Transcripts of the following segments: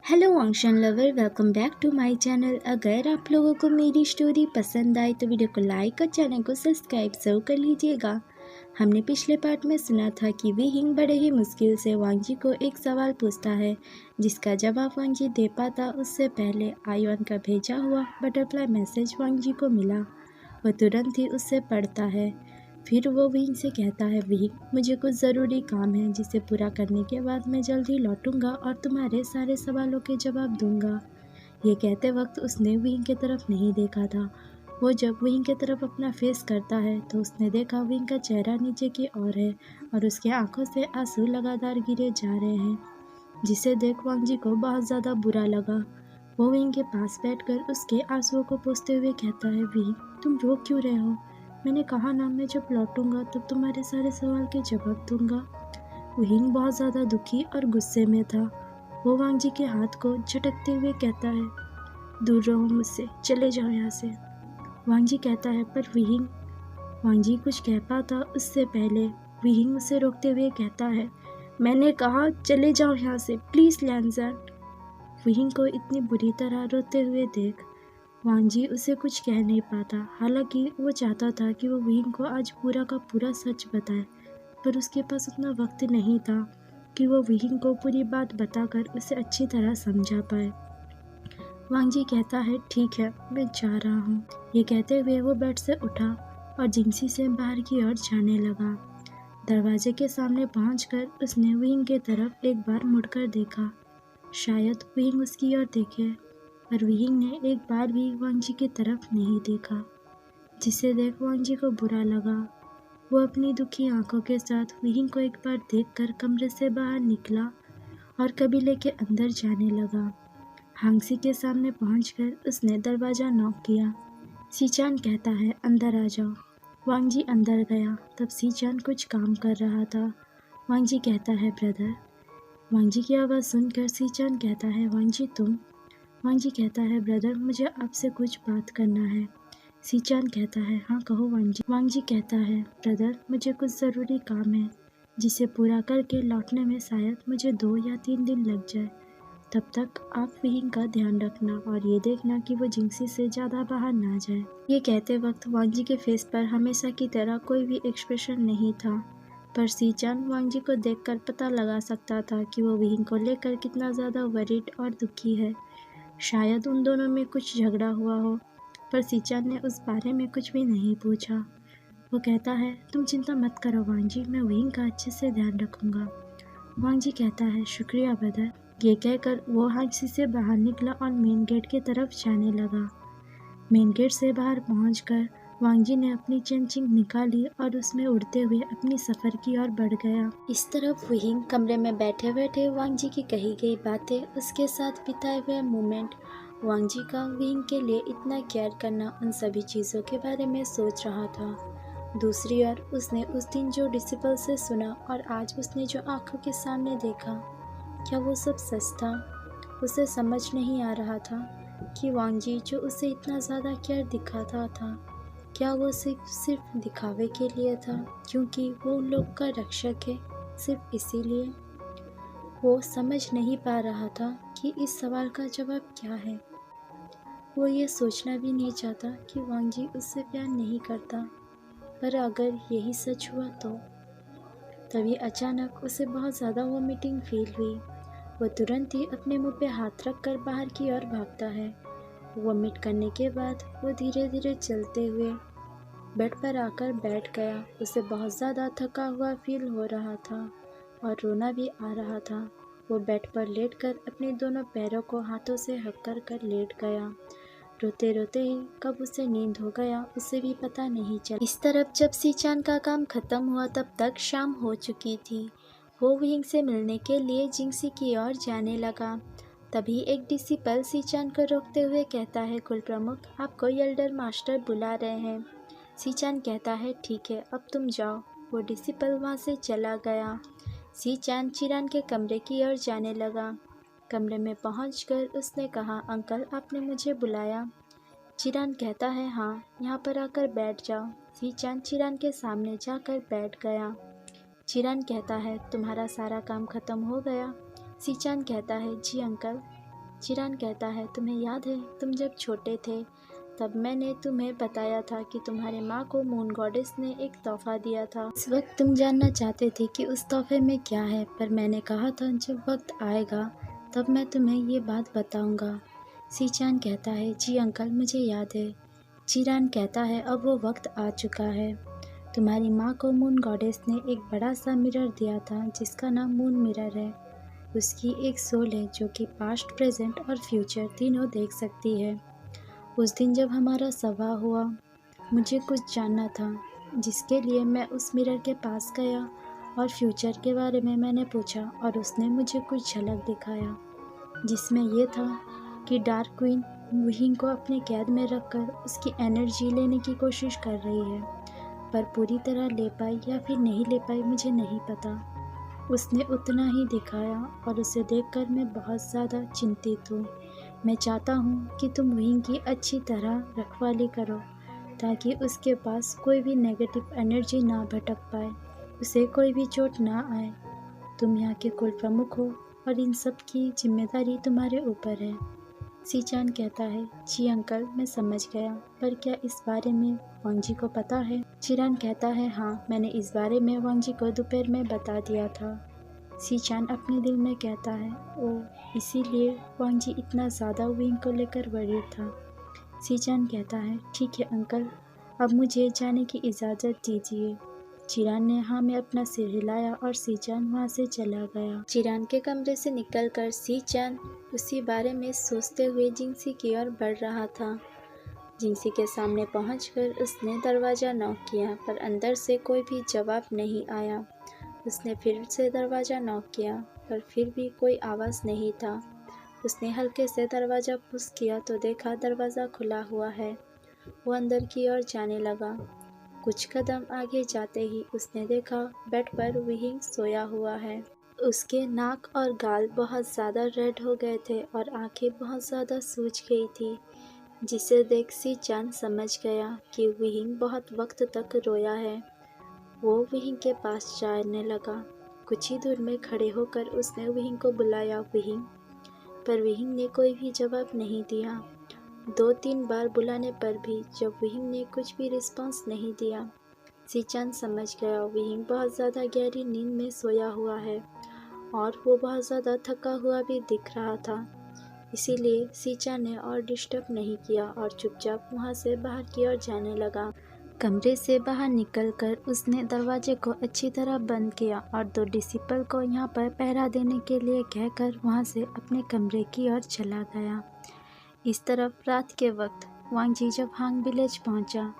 Hello function lover, welcome back to my channel. अगर आप लोगों को मेरी स्टोरी पसंद आई तो वीडियो को लाइक और चैनल को सब्सक्राइब जरूर कर लीजिएगा। हमने पिछले पार्ट में सुना था कि विहिंग बड़े ही मुश्किल से वांगजी को एक सवाल पूछता है, जिसका जवाब वांगजी दे पाता उससे पहले आयुआन का भेजा हुआ बटरफ्लाई मैसेज वांगजी को मिला। वह तुरंत ही उससे पढ़ता है। फिर वो विहिंग से कहता है, विहिंग, मुझे कुछ ज़रूरी काम है जिसे पूरा करने के बाद मैं जल्द ही लौटूंगा और तुम्हारे सारे सवालों के जवाब दूंगा। ये कहते वक्त उसने विहिंग की तरफ नहीं देखा था। वो जब विहिंग की तरफ अपना फेस करता है तो उसने देखा विहिंग का चेहरा नीचे की ओर है और उसके आंखों से आंसू लगातार गिरे जा रहे हैं, जिसे देख वांगजी को बहुत ज़्यादा बुरा लगा। वो विहिंग के पास बैठकर उसके आंसुओं को पोंछते हुए कहता है, विहिंग, तुम रो क्यों रहे हो? मैंने कहा ना, मैं जब लौटूंगा तब तुम्हारे सारे सवाल के जवाब दूंगा। विहिंग बहुत ज़्यादा दुखी और गुस्से में था। वो वांगजी के हाथ को झटकते हुए कहता है, दूर रहो मुझसे, चले जाओ यहाँ से। वांगजी कहता है, पर विहिंग। वांगजी कुछ कह पाता उससे पहले विहिंग उसे रोकते हुए कहता है, मैंने कहा चले जाओ यहाँ से, प्लीज़ लैंसर। विहिंग को इतनी बुरी तरह रोते हुए देख वांगजी उसे कुछ कह नहीं पाता। हालांकि वो चाहता था कि वो विहिंग को आज पूरा का पूरा सच बताए, पर उसके पास उतना वक्त नहीं था कि वो विहिंग को पूरी बात बताकर उसे अच्छी तरह समझा पाए। वांगजी कहता है, ठीक है, मैं जा रहा हूँ। ये कहते हुए वो बेड से उठा और जिंगसी से बाहर की ओर जाने लगा। दरवाजे के सामने पहुंचकर उसने विहिंग की तरफ एक बार मुड़कर देखा। शायद विहिंग उसकी ओर देखे, पर विहिंग ने एक बार भी वांगजी की तरफ नहीं देखा, जिसे देख वांगजी को बुरा लगा। वो अपनी दुखी आंखों के साथ विहिंग को एक बार देखकर कमरे से बाहर निकला और कबीले के अंदर जाने लगा। हांगसी के सामने पहुंचकर उसने दरवाज़ा नॉक किया। सीचान कहता है, अंदर आ जाओ। वांगजी अंदर गया। तब सीचान कुछ काम कर रहा था। वांगजी कहता है, ब्रदर। वांगजी की आवाज़ सुनकर सीचान कहता है, वांगजी तुम? वांगजी कहता है, ब्रदर, मुझे आपसे कुछ बात करना है। सीचान कहता है, हाँ कहो वांगजी। वांगजी कहता है, ब्रदर, मुझे कुछ ज़रूरी काम है जिसे पूरा करके लौटने में शायद मुझे 2 या 3 दिन लग जाए। तब तक आप विहिंग का ध्यान रखना और ये देखना कि वो जिंगसी से ज़्यादा बाहर ना जाए। ये कहते वक्त वांगजी के फेस पर हमेशा की तरह कोई भी एक्सप्रेशन नहीं था, पर सीचान वांगजी को देखकर पता लगा सकता था कि वो विहिंग को लेकर कितना ज़्यादा वरीड और दुखी है। शायद उन दोनों में कुछ झगड़ा हुआ हो, पर सीचान ने उस बारे में कुछ भी नहीं पूछा। वो कहता है, तुम चिंता मत करो वांगजी, मैं विहिंग का अच्छे से ध्यान रखूंगा। वांगजी कहता है, शुक्रिया ब्रदर। ये कहकर वो हांगसी से बाहर निकला और मेन गेट की तरफ जाने लगा। मेन गेट से बाहर पहुंचकर वांगजी ने अपनी चेंचिंग निकाली और उसमें उड़ते हुए अपनी सफ़र की ओर बढ़ गया। इस तरफ विहिंग कमरे में बैठे बैठे वांगजी की कही गई बातें, उसके साथ बिताए हुए मोमेंट, वांगजी का विहिंग के लिए इतना केयर करना, उन सभी चीज़ों के बारे में सोच रहा था। दूसरी ओर उसने उस दिन जो डिसिपल से सुना और आज उसने जो आंखों के सामने देखा, क्या वो सब सच था? उसे समझ नहीं आ रहा था कि वांगजी जो उसे इतना ज़्यादा केयर दिखाता था, क्या वो सिर्फ दिखावे के लिए था, क्योंकि वो उन लोग का रक्षक है, सिर्फ इसीलिए? वो समझ नहीं पा रहा था कि इस सवाल का जवाब क्या है। वो ये सोचना भी नहीं चाहता कि वांगजी उससे प्यार नहीं करता, पर अगर यही सच हुआ तो? तभी अचानक उसे बहुत ज़्यादा वॉमिटिंग फील हुई। वो तुरंत ही अपने मुंह पे हाथ रखकर बाहर की ओर भागता है। वॉमिट करने के बाद वो धीरे धीरे चलते हुए बेड पर आकर बैठ गया। उसे बहुत ज़्यादा थका हुआ फील हो रहा था और रोना भी आ रहा था। वो बेड पर लेटकर अपने दोनों पैरों को हाथों से हक कर लेट गया। रोते रोते ही कब उसे नींद हो गया उसे भी पता नहीं चला। इस तरफ जब सीचान का काम खत्म हुआ तब तक शाम हो चुकी थी। वो विहिंग से मिलने के लिए जिंगसी की ओर जाने लगा। तभी एक डिसिपल सीचान को रोकते हुए कहता है, कुल प्रमुख, आपको एल्डर मास्टर बुला रहे हैं। सीचान कहता है, ठीक है, अब तुम जाओ। वो डिसिपल वहाँ से चला गया। सीचान चिरान के कमरे की ओर जाने लगा। कमरे में पहुंचकर उसने कहा, अंकल, आपने मुझे बुलाया? चिरान कहता है, हाँ, यहाँ पर आकर बैठ जाओ। सीचान चिरान के सामने जाकर बैठ गया। चिरान कहता है, तुम्हारा सारा काम खत्म हो गया? सीचान कहता है, जी अंकल। चिरान कहता है, तुम्हें याद है तुम जब छोटे थे तब मैंने तुम्हें बताया था कि तुम्हारे माँ को मून गॉडेस ने एक तोहफा दिया था। इस वक्त तुम जानना चाहते थे कि उस तोहफे में क्या है, पर मैंने कहा था जब वक्त आएगा तब मैं तुम्हें ये बात बताऊंगा। सीचान कहता है, जी अंकल मुझे याद है। चिरान कहता है, अब वो वक्त आ चुका है। तुम्हारी माँ को मून गॉडेस ने एक बड़ा सा मिरर दिया था जिसका नाम मून मिरर है। उसकी एक सोल है जो कि पास्ट, प्रेजेंट और फ्यूचर तीनों देख सकती है। उस दिन जब हमारा सभा हुआ मुझे कुछ जानना था, जिसके लिए मैं उस मिरर के पास गया और फ्यूचर के बारे में मैंने पूछा और उसने मुझे कुछ झलक दिखाया जिसमें ये था कि डार्क क्वीन वुहिंग को अपने कैद में रखकर उसकी एनर्जी लेने की कोशिश कर रही है, पर पूरी तरह ले पाई या फिर नहीं ले पाई मुझे नहीं पता। उसने उतना ही दिखाया और उसे देखकर मैं बहुत ज़्यादा चिंतित हूँ। मैं चाहता हूँ कि तुम वुहिंग की अच्छी तरह रखवाली करो ताकि उसके पास कोई भी नेगेटिव एनर्जी ना भटक पाए, उसे कोई भी चोट ना आए। तुम यहाँ के कुल प्रमुख हो और इन सब की जिम्मेदारी तुम्हारे ऊपर है। सीचान कहता है, जी अंकल मैं समझ गया, पर क्या इस बारे में वांग जी को पता है? चिरान कहता है, हाँ मैंने इस बारे में वांग जी को दोपहर में बता दिया था। सीचान अपने दिल में कहता है, ओह इसीलिए वांग जी इतना ज़्यादा विंग को लेकर वरीड था। सीचान कहता है, ठीक है अंकल, अब मुझे जाने की इजाज़त दीजिए। चिरान ने हाँ में अपना सिर हिलाया और सीचान वहाँ से चला गया। चिरान के कमरे से निकलकर सीचान उसी बारे में सोचते हुए जिंगसी की ओर बढ़ रहा था। जिंगसी के सामने पहुंचकर उसने दरवाज़ा नॉक किया, पर अंदर से कोई भी जवाब नहीं आया। उसने फिर से दरवाज़ा नॉक किया, पर फिर भी कोई आवाज़ नहीं था। उसने हल्के से दरवाज़ा पुश किया तो देखा दरवाज़ा खुला हुआ है। वो अंदर की ओर जाने लगा। कुछ कदम आगे जाते ही उसने देखा बेड पर वुहिंग सोया हुआ है। उसके नाक और गाल बहुत ज़्यादा रेड हो गए थे और आंखें बहुत ज़्यादा सूज गई थी, जिसे देख सीचान समझ गया कि वुहिंग बहुत वक्त तक रोया है। वो वुहिंग के पास जाने लगा। कुछ ही दूर में खड़े होकर उसने वुहिंग को बुलाया, वुहिंग, पर वुहिंग ने कोई भी जवाब नहीं दिया। 2-3 बार बुलाने पर भी जब वुहिंग ने कुछ भी रिस्पॉन्स नहीं दिया, सीचान समझ गया वुहिंग बहुत ज़्यादा गहरी नींद में सोया हुआ है और वो बहुत ज़्यादा थका हुआ भी दिख रहा था। इसीलिए सीचान ने और डिस्टर्ब नहीं किया और चुपचाप वहाँ से बाहर की ओर जाने लगा। कमरे से बाहर निकलकर उसने दरवाजे को अच्छी तरह बंद किया और 2 डिसिपल को यहाँ पर पहरा देने के लिए कहकर वहाँ से अपने कमरे की ओर चला गया। इस तरफ रात के वक्त वांग जी जब हांग विलेज पहुंचा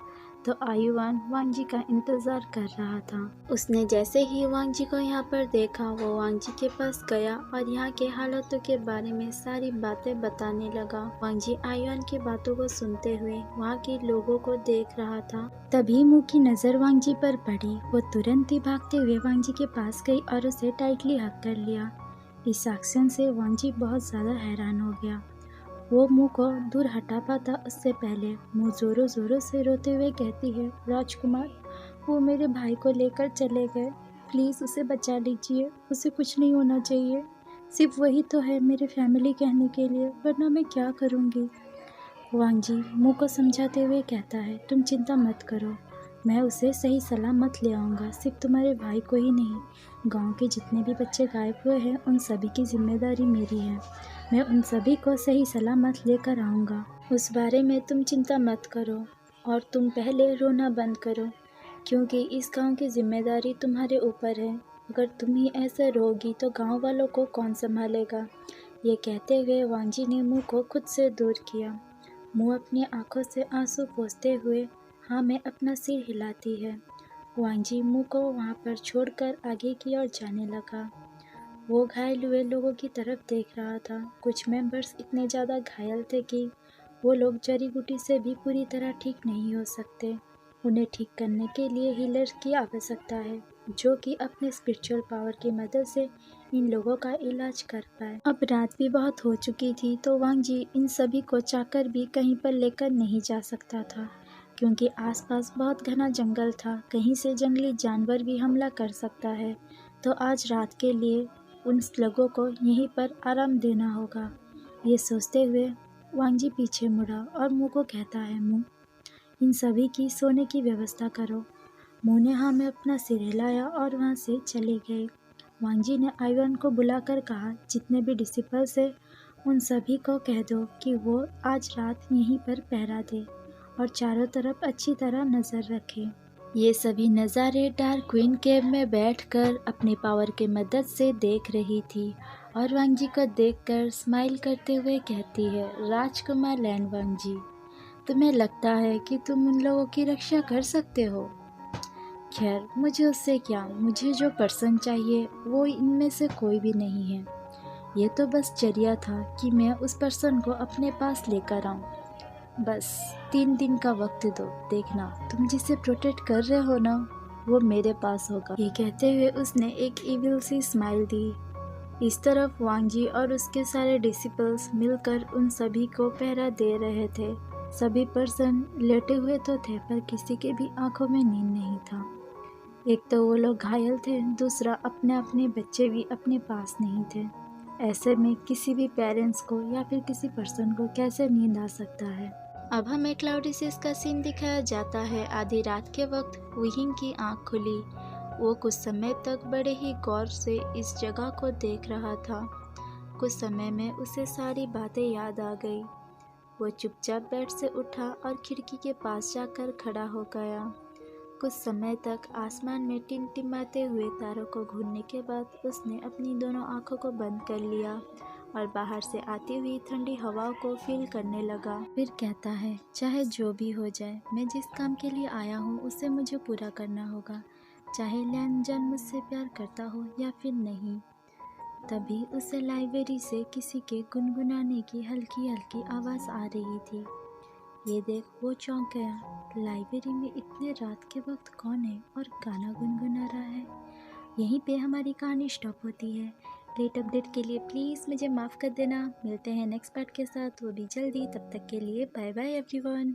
तो आयुवान वांग जी का इंतज़ार कर रहा था। उसने जैसे ही वांग जी को यहाँ पर देखा वो वांग जी के पास गया और यहाँ के हालातों के बारे में सारी बातें बताने लगा। वांग जी आयुवान की बातों को सुनते हुए वहाँ के लोगों को देख रहा था। तभी मुँह की नज़र वांग जी पर पड़ी। वो तुरंत ही भागते हुए वांग जी के पास गई और उसे टाइटली हक कर लिया। इस एक्शन से वांग जी बहुत ज़्यादा हैरान हो गया। वो मुंह को दूर हटा पाता उससे पहले मुंह जोरों जोरों से रोते हुए कहती है, राजकुमार वो मेरे भाई को लेकर चले गए, प्लीज़ उसे बचा लीजिए, उसे कुछ नहीं होना चाहिए, सिर्फ वही तो है मेरे फैमिली कहने के लिए, वरना मैं क्या करूँगी। वांग जी मुँह को समझाते हुए कहता है, तुम चिंता मत करो, मैं उसे सही सलामत ले आऊँगा। सिर्फ तुम्हारे भाई को ही नहीं, गांव के जितने भी बच्चे गायब हुए हैं उन सभी की जिम्मेदारी मेरी है। मैं उन सभी को सही सलामत लेकर आऊँगा। उस बारे में तुम चिंता मत करो और तुम पहले रोना बंद करो, क्योंकि इस गांव की जिम्मेदारी तुम्हारे ऊपर है। अगर तुम ही ऐसे रोगी तो गांव वालों को कौन संभालेगा। ये कहते हुए वांग जी ने मुँह को खुद से दूर किया। मुँह अपनी आंखों से आंसू पोंछते हुए हाँ में अपना सिर हिलाती है। वांग जी मुँह को वहाँ पर छोड़कर आगे की ओर जाने लगा। वो घायल हुए लोगों की तरफ देख रहा था। कुछ मेंबर्स इतने ज़्यादा घायल थे कि वो लोग जड़ी बूटी से भी पूरी तरह ठीक नहीं हो सकते। उन्हें ठीक करने के लिए हीलर की आवश्यकता है, जो कि अपने स्पिरिचुअल पावर की मदद से इन लोगों का इलाज कर पाए। अब रात भी बहुत हो चुकी थी तो वांग जी इन सभी को चाहकर भी कहीं पर लेकर नहीं जा सकता था, क्योंकि आसपास बहुत घना जंगल था। कहीं से जंगली जानवर भी हमला कर सकता है, तो आज रात के लिए उन लोगों को यहीं पर आराम देना होगा। ये सोचते हुए वांग जी पीछे मुड़ा और मुँह को कहता है, मुँह, इन सभी की सोने की व्यवस्था करो। मुँह ने हाँ में अपना सिर हिलाया और वहाँ से चले गए। वांग जी ने आइवन को बुलाकर कहा, जितने भी डिसिपल्स है उन सभी को कह दो कि वो आज रात यहीं पर पहरा दे और चारों तरफ अच्छी तरह नज़र रखें। ये सभी नज़ारे डार्क क्वीन केव में बैठकर अपनी पावर की मदद से देख रही थी और वांग जी को देखकर स्माइल करते हुए कहती है, राजकुमार लैन वांग जी, तुम्हें लगता है कि तुम उन लोगों की रक्षा कर सकते हो? खैर, मुझे उससे क्या, मुझे जो पर्सन चाहिए वो इनमें से कोई भी नहीं है। ये तो बस जरिया था कि मैं उस पर्सन को अपने पास लेकर आऊँ। बस 3 दिन का वक्त दो, देखना तुम जिसे प्रोटेक्ट कर रहे हो ना, वो मेरे पास होगा। ये कहते हुए उसने एक इविल सी स्माइल दी। इस तरफ वांग जी और उसके सारे डिसिपल्स मिलकर उन सभी को पहरा दे रहे थे। सभी पर्सन लेटे हुए तो थे पर किसी के भी आंखों में नींद नहीं था। एक तो वो लोग घायल थे, दूसरा अपने अपने बच्चे भी अपने पास नहीं थे। ऐसे में किसी भी पेरेंट्स को या फिर किसी पर्सन को कैसे नींद आ सकता है। अब हमें क्लाउडी सीज का सीन दिखाया जाता है। आधी रात के वक्त विहिंग की आंख खुली। वो कुछ समय तक बड़े ही गौर से इस जगह को देख रहा था। कुछ समय में उसे सारी बातें याद आ गई। वो चुपचाप बेड से उठा और खिड़की के पास जाकर खड़ा हो गया। कुछ समय तक आसमान में टिमटिमाते हुए तारों को घूरने के बाद उसने अपनी दोनों आंखों को बंद कर लिया और बाहर से आती हुई ठंडी हवाओं को फील करने लगा। फिर कहता है, चाहे जो भी हो जाए, मैं जिस काम के लिए आया हूँ उसे मुझे पूरा करना होगा, चाहे लैन जन मुझसे प्यार करता हो या फिर नहीं। तभी उसे लाइब्रेरी से किसी के गुनगुनाने की हल्की हल्की आवाज़ आ रही थी। ये देख वो चौंक गया। लाइब्रेरी में इतने रात के वक्त कौन है और गाना गुनगुना रहा है? यहीं पे हमारी कहानी स्टॉप होती है। लेट अपडेट के लिए प्लीज़ मुझे माफ़ कर देना। मिलते हैं नेक्स्ट पार्ट के साथ, वो भी जल्दी। तब तक के लिए बाय बाय एवरीवन।